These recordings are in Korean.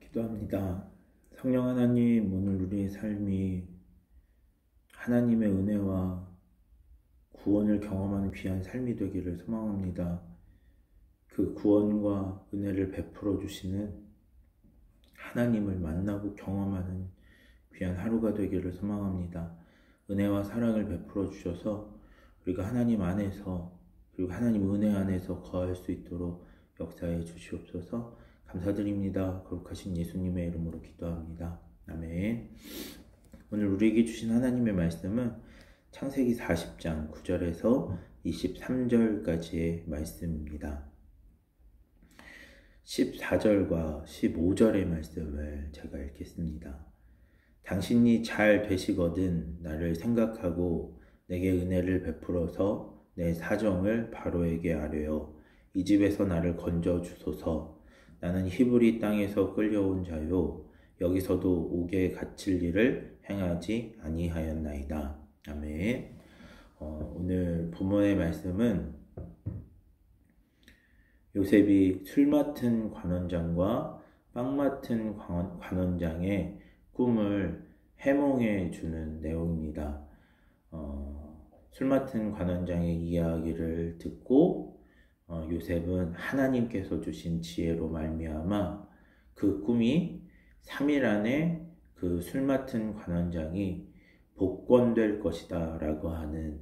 기도합니다. 성령 하나님, 오늘 우리의 삶이 하나님의 은혜와 구원을 경험하는 귀한 삶이 되기를 소망합니다. 그 구원과 은혜를 베풀어 주시는 하나님을 만나고 경험하는 귀한 하루가 되기를 소망합니다. 은혜와 사랑을 베풀어 주셔서 우리가 하나님 안에서 그리고 하나님 은혜 안에서 거할 수 있도록 역사해 주시옵소서. 감사드립니다. 거룩하신 예수님의 이름으로 기도합니다. 아멘. 오늘 우리에게 주신 하나님의 말씀은 창세기 40장 9절에서 23절까지의 말씀입니다. 14절과 15절의 말씀을 제가 읽겠습니다. 당신이 잘 되시거든 나를 생각하고 내게 은혜를 베풀어서 내 사정을 바로에게 아뢰어 이 집에서 나를 건져 주소서. 나는 히브리 땅에서 끌려온 자요 여기서도 옥에 갇힐 일을 행하지 아니하였나이다. 아멘. 오늘 본문의 말씀은 요셉이 술 맡은 관원장과 빵 맡은 관원장의 꿈을 해몽해 주는 내용입니다. 술 맡은 관원장의 이야기를 듣고 요셉은 하나님께서 주신 지혜로 말미암아 그 꿈이 3일 안에 그 술 맡은 관원장이 복권될 것이다 라고 하는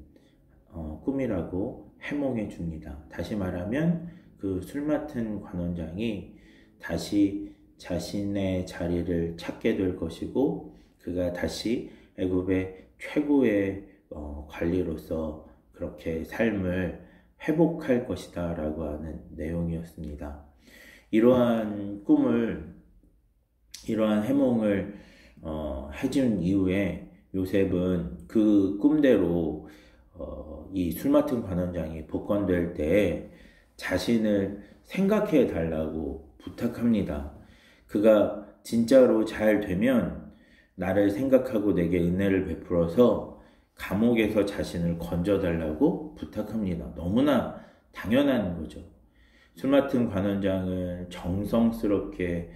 꿈이라고 해몽해 줍니다. 다시 말하면 그 술 맡은 관원장이 다시 자신의 자리를 찾게 될 것이고 그가 다시 애굽의 최고의 관리로서 그렇게 삶을 회복할 것이다 라고 하는 내용이었습니다. 이러한 해몽을 해준 이후에 요셉은 그 꿈대로 이 술 맡은 관원장이 복권될 때 자신을 생각해 달라고 부탁합니다. 그가 진짜로 잘 되면 나를 생각하고 내게 은혜를 베풀어서 감옥에서 자신을 건져달라고 부탁합니다. 너무나 당연한 거죠. 술 맡은 관원장을 정성스럽게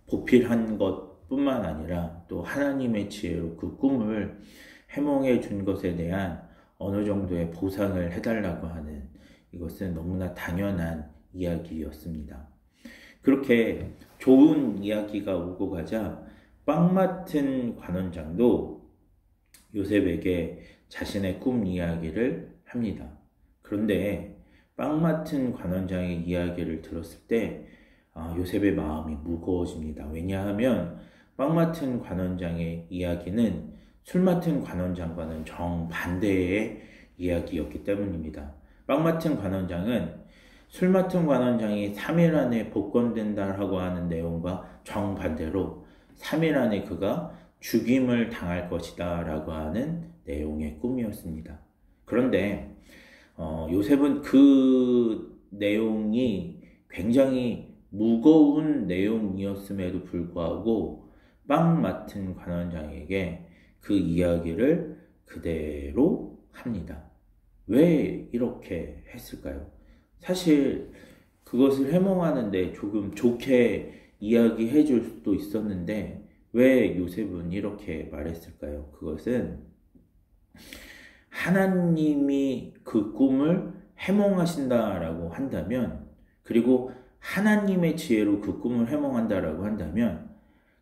보필한 것뿐만 아니라 또 하나님의 지혜로 그 꿈을 해몽해 준 것에 대한 어느 정도의 보상을 해달라고 하는 이것은 너무나 당연한 이야기였습니다. 그렇게 좋은 이야기가 오고 가자 빵 맡은 관원장도 요셉에게 자신의 꿈 이야기를 합니다. 그런데 빵 맡은 관원장의 이야기를 들었을 때 요셉의 마음이 무거워집니다. 왜냐하면 빵 맡은 관원장의 이야기는 술 맡은 관원장과는 정반대의 이야기였기 때문입니다. 빵 맡은 관원장은 술 맡은 관원장이 3일 안에 복권된다라고 하는 내용과 정반대로 3일 안에 그가 죽임을 당할 것이다 라고 하는 내용의 꿈이었습니다. 그런데 요셉은 그 내용이 굉장히 무거운 내용이었음에도 불구하고 빵 맡은 관원장에게 그 이야기를 그대로 합니다. 왜 이렇게 했을까요? 사실 그것을 해몽하는데 조금 좋게 이야기해 줄 수도 있었는데 왜 요셉은 이렇게 말했을까요? 그것은 하나님이 그 꿈을 해몽하신다라고 한다면, 그리고 하나님의 지혜로 그 꿈을 해몽한다라고 한다면,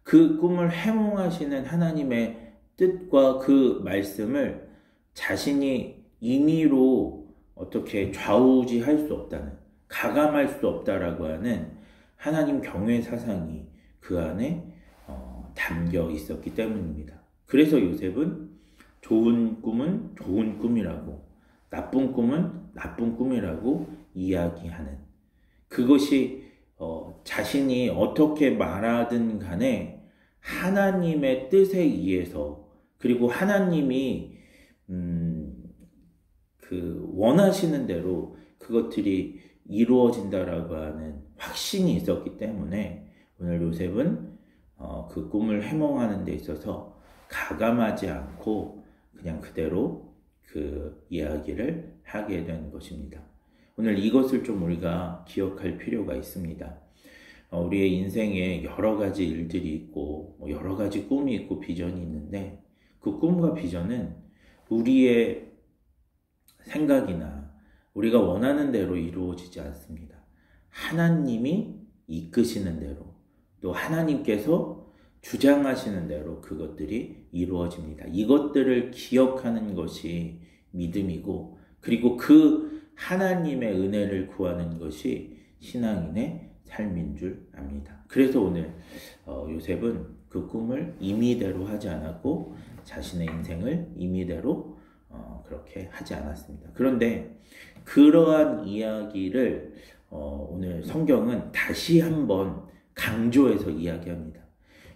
그 꿈을 해몽하시는 하나님의 뜻과 그 말씀을 자신이 임의로 어떻게 좌우지할 수 없다는, 가감할 수 없다라고 하는 하나님 경외 사상이 그 안에 담겨 있었기 때문입니다. 그래서 요셉은 좋은 꿈은 좋은 꿈이라고, 나쁜 꿈은 나쁜 꿈이라고 이야기하는, 그것이 자신이 어떻게 말하든 간에 하나님의 뜻에 의해서, 그리고 하나님이 그 원하시는 대로 그것들이 이루어진다라고 하는 확신이 있었기 때문에 오늘 요셉은 그 꿈을 해몽하는 데 있어서 가감하지 않고 그냥 그대로 그 이야기를 하게 된 것입니다. 오늘 이것을 좀 우리가 기억할 필요가 있습니다. 우리의 인생에 여러 가지 일들이 있고 뭐 여러 가지 꿈이 있고 비전이 있는데 그 꿈과 비전은 우리의 생각이나 우리가 원하는 대로 이루어지지 않습니다. 하나님이 이끄시는 대로 또 하나님께서 주장하시는 대로 그것들이 이루어집니다. 이것들을 기억하는 것이 믿음이고 그리고 그 하나님의 은혜를 구하는 것이 신앙인의 삶인 줄 압니다. 그래서 오늘 요셉은 그 꿈을 임의대로 하지 않았고 자신의 인생을 임의대로 그렇게 하지 않았습니다. 그런데 그러한 이야기를 오늘 성경은 다시 한번 강조해서 이야기합니다.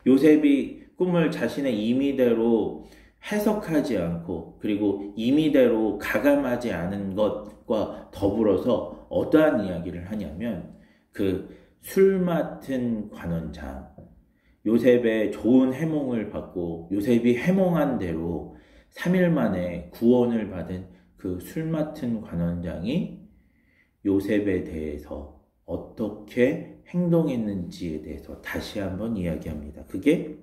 요셉이 꿈을 자신의 임의대로 해석하지 않고 그리고 임의대로 가감하지 않은 것과 더불어서 어떠한 이야기를 하냐면 그 술 맡은 관원장, 요셉의 좋은 해몽을 받고 요셉이 해몽한 대로 3일 만에 구원을 받은 그 술 맡은 관원장이 요셉에 대해서 어떻게 행동했는지에 대해서 다시 한번 이야기합니다. 그게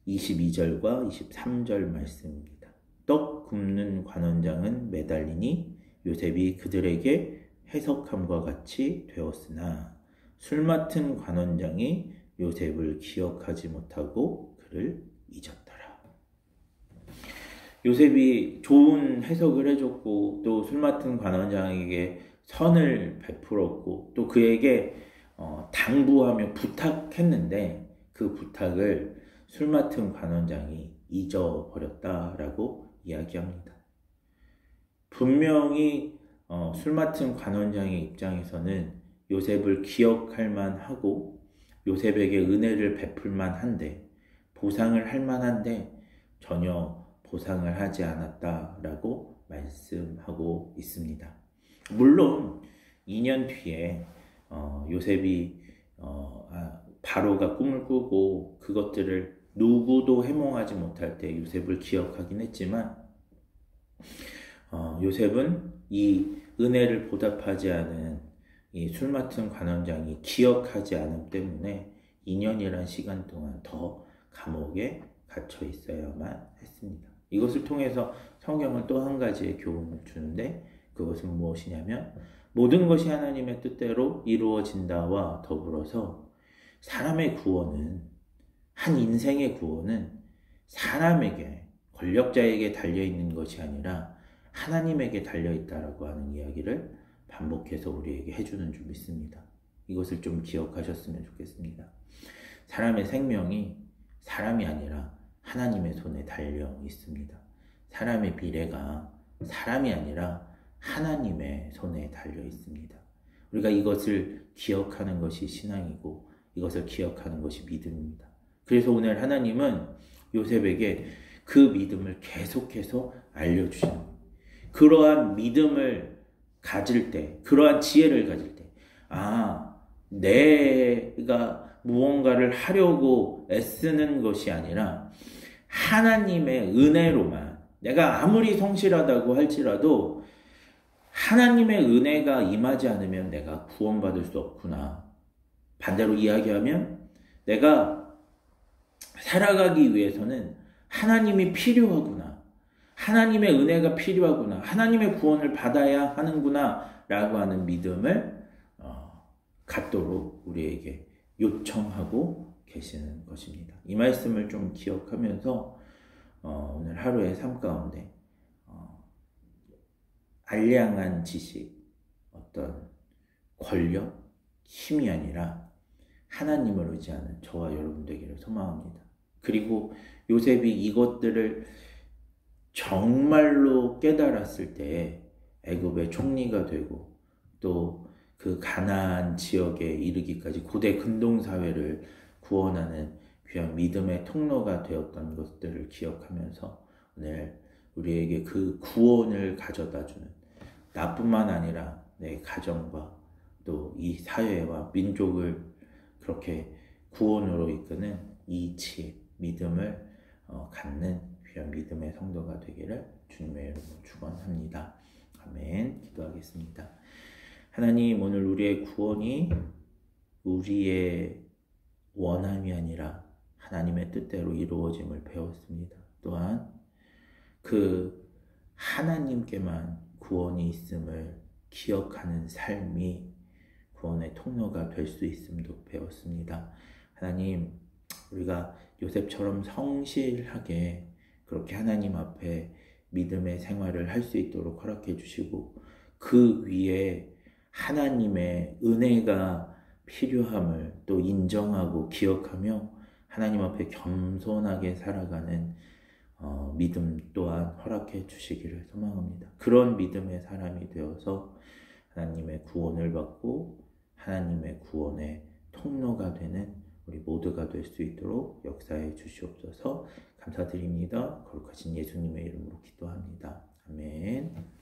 22절과 23절 말씀입니다. 떡 굽는 관원장은 매달리니 요셉이 그들에게 해석함과 같이 되었으나 술 맡은 관원장이 요셉을 기억하지 못하고 그를 잊었더라. 요셉이 좋은 해석을 해줬고 또 술 맡은 관원장에게 선을 베풀었고 또 그에게 당부하며 부탁했는데 그 부탁을 술 맡은 관원장이 잊어버렸다라고 이야기합니다. 분명히 술 맡은 관원장의 입장에서는 요셉을 기억할 만하고 요셉에게 은혜를 베풀 만한데 보상을 할 만한데 전혀 보상을 하지 않았다라고 말씀하고 있습니다. 물론 2년 뒤에 요셉이 바로가 꿈을 꾸고 그것들을 누구도 해몽하지 못할 때 요셉을 기억하긴 했지만 요셉은 이 은혜를 보답하지 않은 이 술 맡은 관원장이 기억하지 않음 때문에 2년이란 시간 동안 더 감옥에 갇혀 있어야만 했습니다. 이것을 통해서 성경은 또 한 가지의 교훈을 주는데 그것은 무엇이냐면 모든 것이 하나님의 뜻대로 이루어진다와 더불어서 사람의 구원은 한 인생의 구원은 사람에게 권력자에게 달려있는 것이 아니라 하나님에게 달려있다라고 하는 이야기를 반복해서 우리에게 해주는 줄 믿습니다. 이것을 좀 기억하셨으면 좋겠습니다. 사람의 생명이 사람이 아니라 하나님의 손에 달려 있습니다. 사람의 미래가 사람이 아니라 하나님의 손에 달려 있습니다. 우리가 이것을 기억하는 것이 신앙이고 이것을 기억하는 것이 믿음입니다. 그래서 오늘 하나님은 요셉에게 그 믿음을 계속해서 알려주시는 거예요. 그러한 믿음을 가질 때, 그러한 지혜를 가질 때, 내가 무언가를 하려고 애쓰는 것이 아니라 하나님의 은혜로만, 내가 아무리 성실하다고 할지라도 하나님의 은혜가 임하지 않으면 내가 구원받을 수 없구나. 반대로 이야기하면 내가 살아가기 위해서는 하나님이 필요하구나. 하나님의 은혜가 필요하구나. 하나님의 구원을 받아야 하는구나. 라고 하는 믿음을 갖도록 우리에게 요청하고 계시는 것입니다. 이 말씀을 좀 기억하면서 오늘 하루의 삶 가운데 알량한 지식, 어떤 권력, 힘이 아니라 하나님을 의지하는 저와 여러분 되기를 소망합니다. 그리고 요셉이 이것들을 정말로 깨달았을 때 애굽의 총리가 되고 또 그 가나안 지역에 이르기까지 고대 근동사회를 구원하는 귀한 믿음의 통로가 되었던 것들을 기억하면서 오늘 우리에게 그 구원을 가져다주는 나뿐만 아니라 내 가정과 또 이 사회와 민족을 그렇게 구원으로 이끄는 이치의 믿음을 갖는 귀한 믿음의 성도가 되기를 주님의 이름으로 축원합니다. 아멘. 기도하겠습니다. 하나님, 오늘 우리의 구원이 우리의 원함이 아니라 하나님의 뜻대로 이루어짐을 배웠습니다. 또한 그 하나님께만 구원이 있음을 기억하는 삶이 구원의 통로가 될 수 있음도 배웠습니다. 하나님, 우리가 요셉처럼 성실하게 그렇게 하나님 앞에 믿음의 생활을 할 수 있도록 허락해 주시고, 그 위에 하나님의 은혜가 필요함을 또 인정하고 기억하며 하나님 앞에 겸손하게 살아가는 믿음 또한 허락해 주시기를 소망합니다. 그런 믿음의 사람이 되어서 하나님의 구원을 받고 하나님의 구원의 통로가 되는 우리 모두가 될 수 있도록 역사해 주시옵소서. 감사드립니다. 거룩하신 예수님의 이름으로 기도합니다. 아멘.